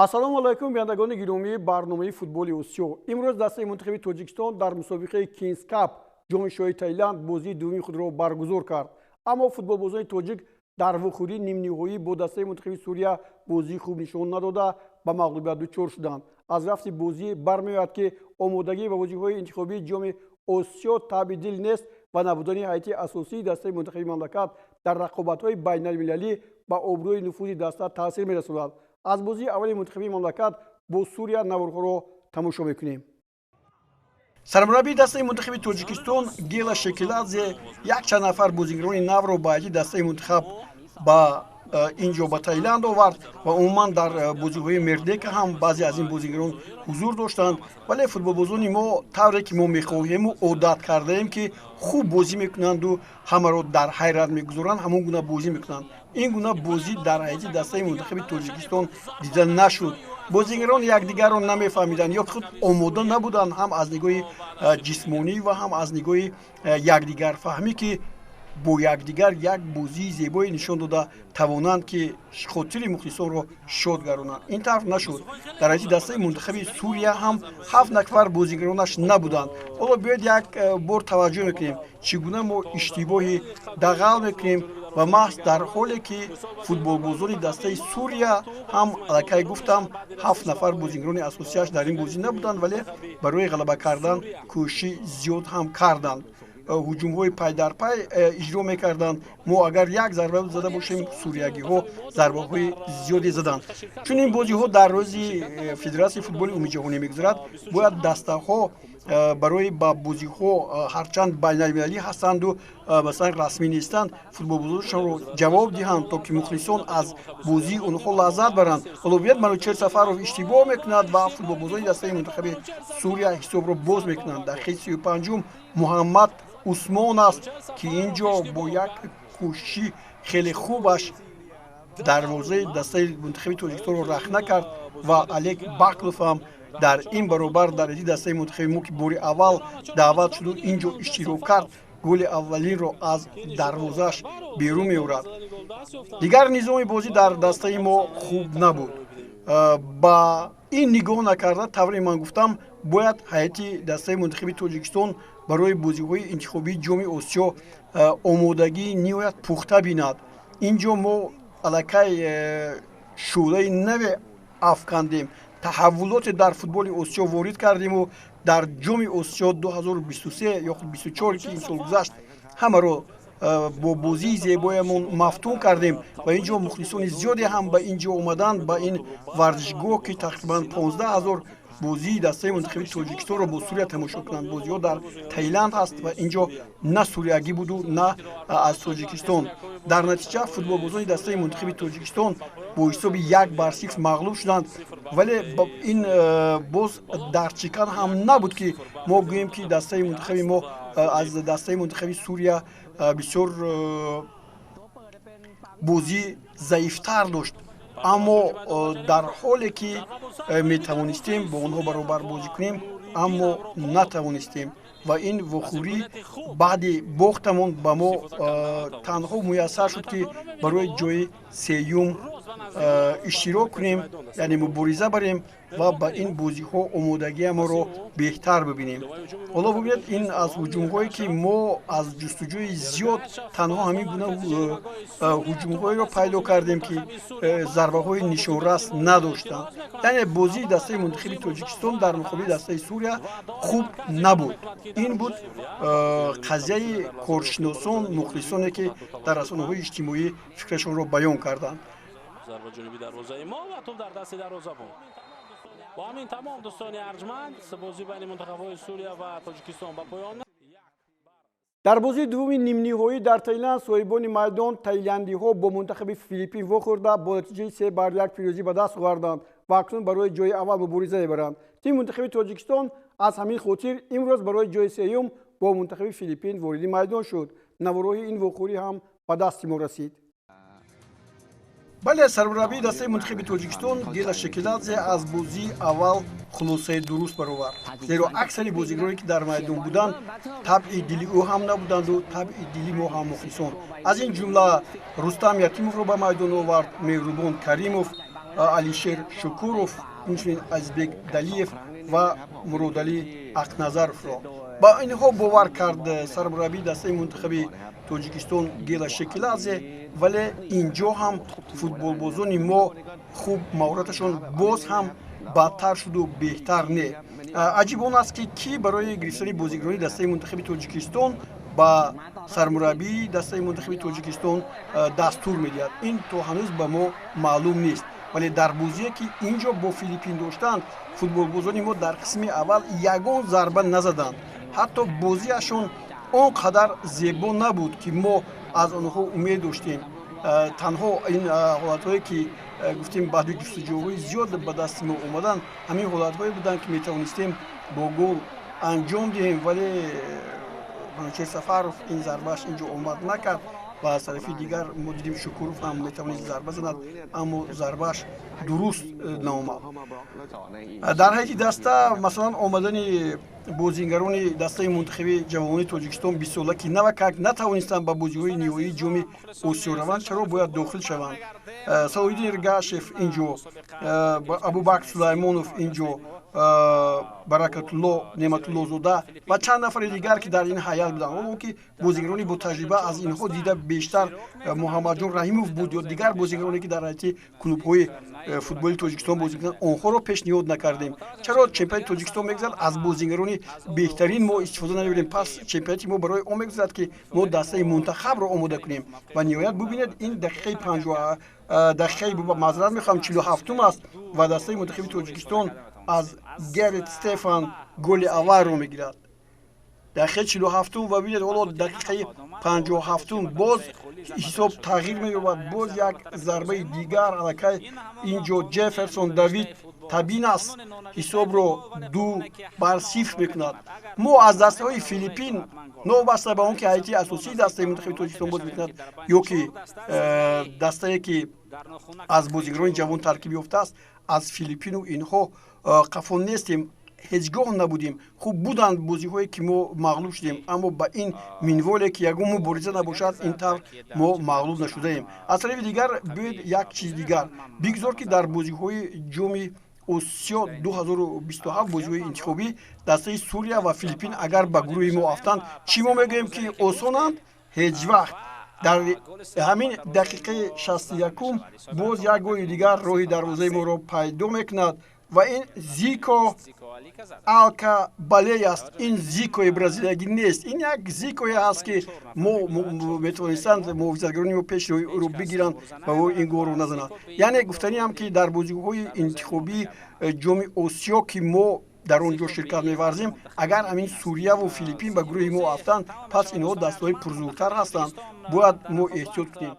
ассалому алайкум бинандагони гиромии барномаи футболи осиё. Имрӯз дастаи мунтахаби тоҷикистон дар мусобиқаи Kings Cup ҷоми шоҳии Таиланд бозии дуввуми худро баргузор кард. Аммо футболбозони тоҷик дар вухӯрии нимниҳоӣ бо дастаи мунтахаби Сурия бозии хуб нишон надода ба мағлубият дучор шуданд. Аз рафти бозӣ бармеояд ки омодагӣ ба бозиҳои интихобии ҷоми осиё таби дил нест ва набудани ҳайати асосии дастаи мунтахаби мамлакат дар рақобатҳои байналмилалӣ ба обрӯи нуфузи даста таъсир мерасонад. аз бозии аввали мунтахаби мамлакат бо Сурия наварҳоро тамошо мекунем. сармураббии дастаи мунтахаби тоҷикистон Гела Шекеладзе якчанд нафар бозигарони навро ба ҳайати дастаи мунтахаб ба инҷо ба Таиланд овард ва умуман дар бозиҳои Мердека ҳам баъзе аз ин бозигарон ҳузур доштанд, вале футболбозони мо тавре ки мо мехоҳему одат кардаем ки хуб бозӣ мекунанду ҳамаро дар ҳайрат мегузоранд, ҳамон гуна бозӣ мекунанд. ин гуна бозӣ дар ҳайати дастаи мунтахаби тоҷикистон дида нашуд. бозигарон якдигарро намефаҳмиданд ё худ омода набуданд, ҳам аз нигоҳи ҷисмонӣ ва ҳам аз нигоҳи якдигарфаҳмӣ ки бо якдигар як бозии зебое нишон дода тавонанд ки хотири мухлисонро шод гаронанд. ин тавр нашуд. дар ҳайати дастаи мунтахаби Сурия ҳам 7 нафар бозигаронаш набуданд. ҳоло биёед як бор таваҷҷӯҳ мекунем чӣ гуна мо иштибоҳи дағал мекунем ва маҳз дар ҳоле ки футболбозони дастаи Сурия ҳам аллакай гуфтам 7 нафар бозигарони асосияш дар ин бозӣ набуданд, вале барои ғалаба кардан кӯшиши зиёд ҳам карданд. ҳуҷумҳои пай дар пай иҷро мекарданд. мо агар як зарба зада бошем, суриягиҳо зарбаҳои зиёде заданд. чун ин бозиҳо дар рӯзи федератсияи футболи умумиҷаҳонӣ мегузарад, бояд дастаҳо барои ба бозиҳо ҳарчанд байналмилалӣ ҳастанду масалан расмӣ нестанд, футболбозошонро ҷавоб диҳанд, то ки мухлисон аз бозии онҳо лаззат баранд. ҳоло биёед Манучер Сафаров иштибоҳ мекунад ва футболбозони дастаи мунтахаби Сурия ҳисобро боз мекунанд. дақиқаи 35 Муҳаммад Усмон аст ки инҷо бо як кӯшиши хеле хубаш дарвозаи дастаи мунтахаби тоҷикистонро рахна кард ва Олег Баклов ҳам дар ин баробар дар ҳайати дастаи мунтахаби мо ки бори аввал даъват шуду инҷо иштирок кард, голи аввалинро аз дарвозааш берун меорад. дигар низоми бозӣ дар дастаи мо хуб набуд. ба ин нигоҳ накарда, тавре ман гуфтам, бояд ҳайати дастаи мунтахаби тоҷикистон барои бозиҳои интихобии ҷоми осиё омодагии ниҳоят пухта бинад. инҷо мо аллакай шӯълаи наве афкандем, таҳаввулоте дар футболи осиё ворид кардему дар ҷоми осиё 2023 ё 24 ки ин сол гузашт, ҳамаро бо бозии зебоямон мафтун кардем ва инҷо мухлисони зиёде ҳам ба инҷо омаданд, ба ин варзишгоҳ ки тақрибан 15 000 бозии дастаи мунтахаби тоҷикистонро бо Сурия тамошо кунанд. бозиҳо дар Таиланд ҳаст ва инҷо на суриягӣ буду, на аз Тоҷикистон. дар натиҷа футболбозони дастаи мунтахаби тоҷикистон бо ҳисоби 1-0 мағлуб шуданд, вале ин боз дар чекан ҳам набуд ки мо гӯем ки дастаи мунтахаби мо аз дастаи мунтахаби Сурия бисёр бозӣ заифтар дошт. аммо дар ҳоле ки метавонистем бо онҳо баробар бозӣ кунем, аммо натавонистем ва ин вохӯрӣ баъди бохтамон ба мо танҳо муяссар шуд ки барои ҷои сеюм иштирок кунем, яъне мубориза барем ва ба ин бозиҳо омодагиаморо беҳтар бибинем. ҳоло бубинед, ин аз ҳуҷумҳое ки мо аз ҷустуҷӯи зиёд танҳо ҳамин гуна ҳуҷумҳоеро пайдо кардем ки зарбаҳои нишонрас надоштанд. яъне бозии дастаи мунтахаби тоҷикистон дар муқобили дастаи Сурия хуб набуд. ин буд қазияи коршиносон, мухлисоне ки дар расонаҳои иҷтимоӣ фикрашонро баён карданд. با همین تمام دوستان ارجمند بازی بین منتخب‌های سوریه و تاجیکستان به پایان дар бозии дуввуми нимниҳоӣ дар Таиланд соҳибони майдон таиландиҳо бо мунтахаби Филиппин вохӯрда бо натиҷаи 3-1 пирӯзӣ ба даст оварданд ва акнун барои ҷои аввал мубориза мебаранд. тими мунтахаби Тоҷикистон аз ҳамин хотир имрӯз барои ҷои сеюм бо мунтахаби Филиппин вориди майдон шуд. навороҳи ин вохӯрӣ ҳам ба дасти мо расид. бале сармураббии дастаи мунтахаби Тоҷикистон Гела Шекеладзе аз бозии аввал хулосаи дуруст баровард, зеро аксари бозигароне ки дар майдон буданд табъи дили ӯ ҳам набуданду табъи дили мо ҳам мухлисон. аз ин ҷумла Рустам Якимовро ба майдон овард, Меҳрубон Каримов, алишер шукуров, инчунин азизбек далиев ва муродали ақназаровро. ба инҳо бовар кард сармураббии дастаи мунтахаби тоҷикистон гела шекилазе, вале инҷо ҳам футболбозони мо хуб маҳораташон боз ҳам бадтар шуду беҳтар не. аҷиб он аст ки кӣ барои гирифтани бозигарони дастаи мунтахаби тоҷикистон ба сармураббии дастаи мунтахаби тоҷикистон дастур медиҳад. Ин то ҳанӯз ба мо маълум нест. вале дар бозие ки инҷо бо Филиппин доштанд, футболбозони мо дар қисми аввал ягон зарба назаданд. ҳатто бозиашон он қадар зебо набуд ки мо аз онҳо умед доштем. танҳо ин ҳолатҳое ки гуфтем баъди ҷустуҷӯҳои зиёд ба дасти мо омаданд, ҳамин ҳолатҳое буданд ки метавонистем бо гол анҷом диҳем, вале баночер Сафаров ин зарбааш инҷо омад накард. ва аз тарафи дигар мо дидем Шукуров ҳам метавонист зарба занад, аммо зарбааш дуруст наомад. дар ҳайати даста масалан омадани бозигарони дастаи мунтахаби ҷавонони Тоҷикистон 20 сола ки навакак натавонистанд ба бозиҳои ниҳоии ҷоми Осиё раванд, чаро бояд дохил шаванд? Салоҳиддин Иргашев инҷо, Абубакр Сулаймонов инҷо, Баракатулло Неъматуллозода ва чанд нафари дигар ки дар ин ҳайат буданд. ҳоло ки бозигарони ботаҷриба аз инҳо дида бештар Муҳаммадҷон Раҳимов буд ё дигар бозигароне ки дар ҳайати клубҳои футболи Тоҷикистон бозӣ мекунанд, онҳоро пешниҳод накардем. чаро чемпионати Тоҷикистон мегузарад, аз бозигарони беҳтарин мо истифода намебарем? Пас чемпионати мо барои он мегузарад ки мо дастаи мунтахабро омода кунем. ва ниҳоят бубинед, ин дақиқаи 50 дақиқаи маъзарат мехоҳам 47 аст ва дастаи мунтахаби Тоҷикистон аз Герет Стефан голи аввалро мегирад. дақиқаи 47 ва бинед ҳоло дақиқаи 57 боз ҳисоб тағйир меёбад. боз як зарбаи дигар аллакай инҷо Ҷефферсон Давид Табинас ҳисобро 2-0 мекунад. мо аз дастаҳои Филиппин новбаста ба он ки ҳайати асосии дастаи мунтахаби Тоҷикистон боз мекунад ё ки дастае ки аз бозигарони ҷавон таркиб ёфтааст, аз Филиппину инҳо қафон нестем, ҳеҷ гоҳ набудем. хуб буданд бозиҳое ки мо мағлуб шудем, аммо ба ин минволе ки ягон мубориза набошад, ин тавр мо мағлуб нашудаем. аз тарафи дигар бояд як чиз дигар бигузор ки дар бозиҳои ҷоми Осиё 2027 бозиҳои интихобӣ дастаи Сурия ва Филиппин агар ба гурӯҳи мо афтанд, чӣ мо мегӯем ки осонанд? ҳеҷ вақт. дар ҳамин дақиқаи 61 боз як голи дигар роҳи дарвозаи моро пайдо мекунад ва ин Зико Алкабалей аст. ин Зикои бразилиягӣ нест. ин як Зикое аст ки мо метавонистанд муҳофизатгарони мо пеши ӯро бигиранд ва ӯ ин голро назанад. яъне гуфтаниам ки дар бозиҳои интихобии ҷоми Осиё ки мо дар он ҷо ширкат меварзем, агар ҳамин Сурияву Филиппин ба гурӯҳи мо афтанд, пас инҳо дастаҳои пурзуртар ҳастанд. бояд мо эҳтиёт кунем.